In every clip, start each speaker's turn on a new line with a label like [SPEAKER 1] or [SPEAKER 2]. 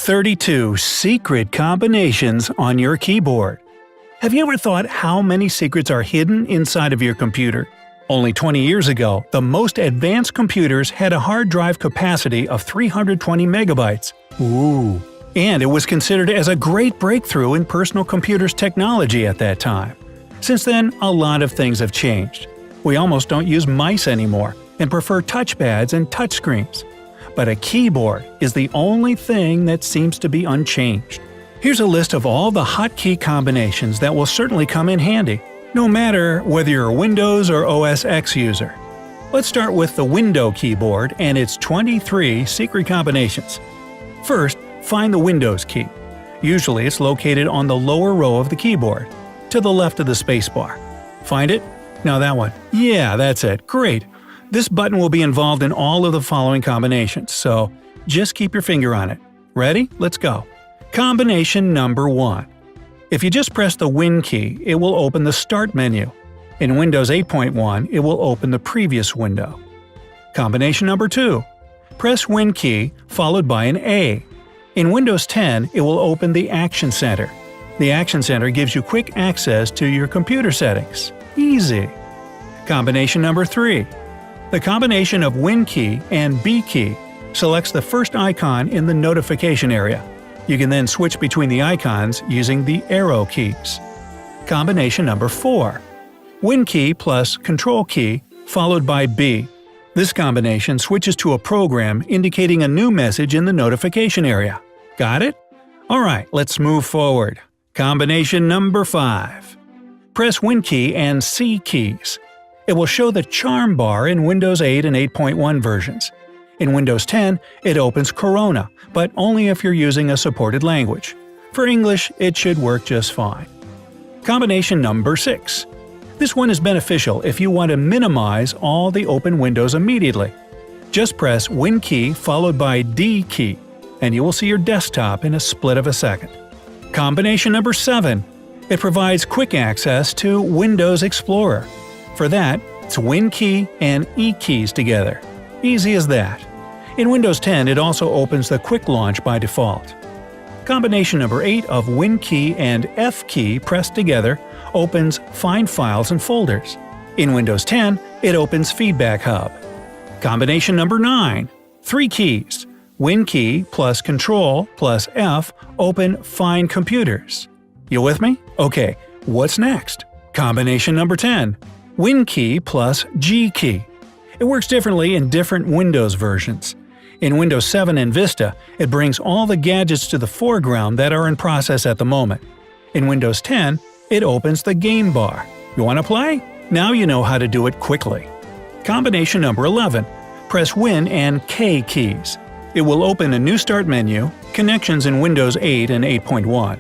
[SPEAKER 1] 32 secret combinations on your keyboard. Have you ever thought how many secrets are hidden inside of your computer? Only 20 years ago, the most advanced computers had a hard drive capacity of 320 megabytes. Ooh! And it was considered as a great breakthrough in personal computers technology at that time. Since then, a lot of things have changed. We almost don't use mice anymore and prefer touchpads and touchscreens. But a keyboard is the only thing that seems to be unchanged. Here's a list of all the hotkey combinations that will certainly come in handy, no matter whether you're a Windows or OS X user. Let's start with the Window keyboard and its 23 secret combinations. First, find the Windows key. Usually it's located on the lower row of the keyboard, to the left of the spacebar. Find it? Now that one. Yeah, that's it. Great! This button will be involved in all of the following combinations, so just keep your finger on it. Ready? Let's go. Combination number 1. If you just press the Win key, it will open the Start menu. In Windows 8.1, it will open the previous window. Combination number 2. Press Win key followed by an A. In Windows 10, it will open the Action Center. The Action Center gives you quick access to your computer settings. Easy. Combination number 3. The combination of Win key and B key selects the first icon in the notification area. You can then switch between the icons using the arrow keys. Combination number 4. Win key plus Control key followed by B. This combination switches to a program indicating a new message in the notification area. Got it? Alright, let's move forward. Combination number 5. Press Win key and C keys. It will show the charm bar in Windows 8 and 8.1 versions. In Windows 10, it opens Corona, but only if you're using a supported language. For English, it should work just fine. Combination number 6. This one is beneficial if you want to minimize all the open windows immediately. Just press Win key followed by D key, and you will see your desktop in a split of a second. Combination number 7. It provides quick access to Windows Explorer. For that, it's Win key and E keys together. Easy as that. In Windows 10, it also opens the Quick Launch by default. Combination number 8 of Win key and F key pressed together opens Find Files and Folders. In Windows 10, it opens Feedback Hub. Combination number 9. 3 keys. Win key plus Control plus F open Find Computers. You with me? Okay, what's next? Combination number 10. Win key plus G key. It works differently in different Windows versions. In Windows 7 and Vista, it brings all the gadgets to the foreground that are in process at the moment. In Windows 10, it opens the game bar. You want to play? Now you know how to do it quickly. Combination number 11. Press Win and K keys. It will open a new Start menu, connections in Windows 8 and 8.1.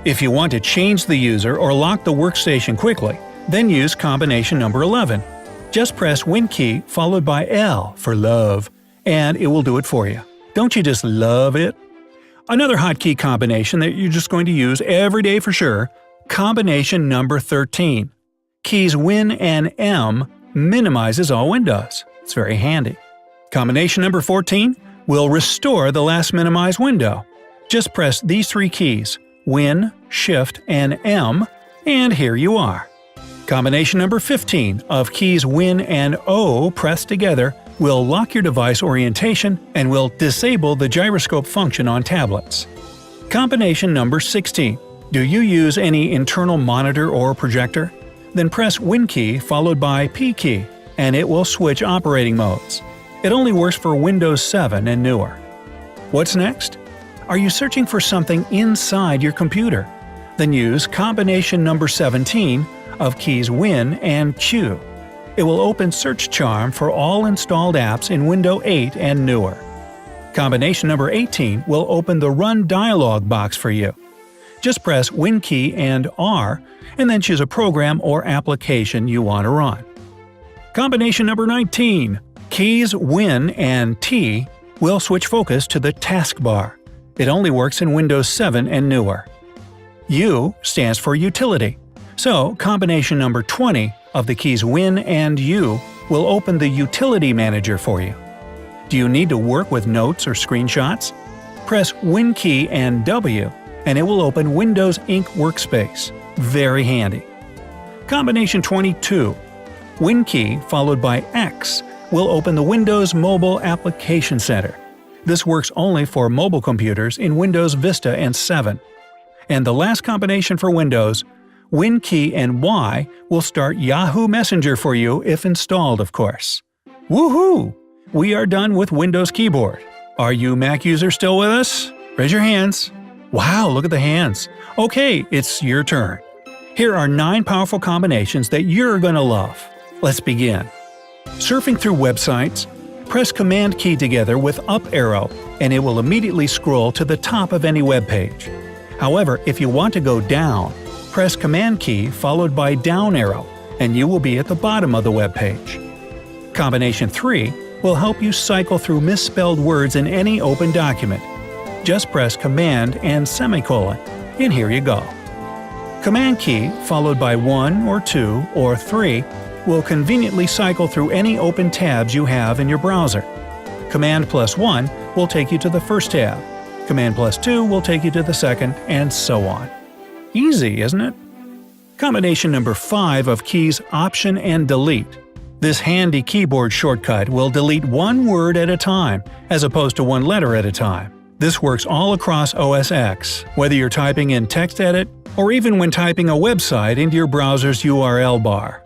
[SPEAKER 1] If you want to change the user or lock the workstation quickly, then use combination number 11. Just press Win key followed by L for love, and it will do it for you. Don't you just love it? Another hotkey combination that you're just going to use every day for sure, combination number 13. Keys Win and M minimizes all windows. It's very handy. Combination number 14 will restore the last minimized window. Just press these 3 keys, Win, Shift, and M, and here you are. Combination number 15 of keys Win and O pressed together will lock your device orientation and will disable the gyroscope function on tablets. Combination number 16. Do you use any internal monitor or projector? Then press Win key followed by P key, and it will switch operating modes. It only works for Windows 7 and newer. What's next? Are you searching for something inside your computer? Then use combination number 17 of keys Win and Q. It will open Search Charm for all installed apps in Windows 8 and newer. Combination number 18 will open the Run dialog box for you. Just press Win key and R, and then choose a program or application you want to run. Combination number 19. Keys Win and T will switch focus to the taskbar. It only works in Windows 7 and newer. U stands for Utility. So, combination number 20 of the keys Win and U will open the Utility Manager for you. Do you need to work with notes or screenshots? Press Win key and W, and it will open Windows Ink Workspace. Very handy. Combination 22. Win key followed by X will open the Windows Mobile Application Center. This works only for mobile computers in Windows Vista and 7. And the last combination for Windows, Win key and Y will start Yahoo Messenger for you if installed, of course. Woohoo! We are done with Windows keyboard. Are you Mac users still with us? Raise your hands. Wow, look at the hands. Okay, it's your turn. Here are 9 powerful combinations that you're gonna love. Let's begin. Surfing through websites, press Command key together with up arrow and it will immediately scroll to the top of any web page. However, if you want to go down, press Command key followed by down arrow and you will be at the bottom of the web page. Combination 3 will help you cycle through misspelled words in any open document. Just press Command and semicolon, and here you go. Command key followed by 1 or 2 or 3 will conveniently cycle through any open tabs you have in your browser. Command plus 1 will take you to the first tab. Command plus 2 will take you to the second, and so on. Easy, isn't it? Combination number 5 of keys Option and Delete. This handy keyboard shortcut will delete one word at a time, as opposed to one letter at a time. This works all across OS X, whether you're typing in TextEdit or even when typing a website into your browser's URL bar.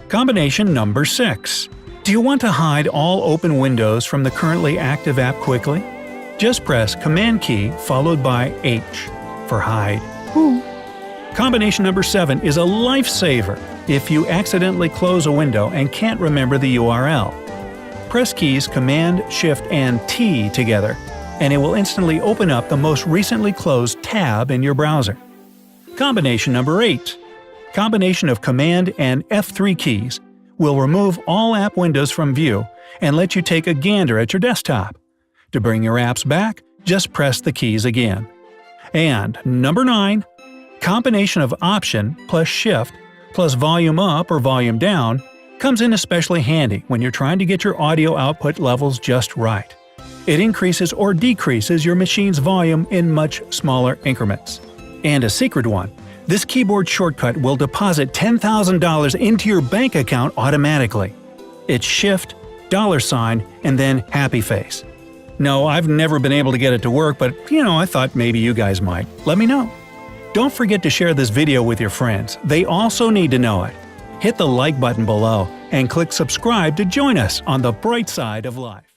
[SPEAKER 1] Combination number 6. Do you want to hide all open windows from the currently active app quickly? Just press Command key followed by H for hide. Woo. Combination number 7 is a lifesaver if you accidentally close a window and can't remember the URL. Press keys Command, Shift, and T together, and it will instantly open up the most recently closed tab in your browser. Combination number 8. Combination of Command and F3 keys will remove all app windows from view and let you take a gander at your desktop. To bring your apps back, just press the keys again. And number 9. Combination of Option plus Shift plus volume up or volume down comes in especially handy when you're trying to get your audio output levels just right. It increases or decreases your machine's volume in much smaller increments. And a secret one, this keyboard shortcut will deposit $10,000 into your bank account automatically. It's Shift, $, and then happy face. No, I've never been able to get it to work, but I thought maybe you guys might. Let me know. Don't forget to share this video with your friends. They also need to know it. Hit the like button below and click subscribe to join us on the bright side of life.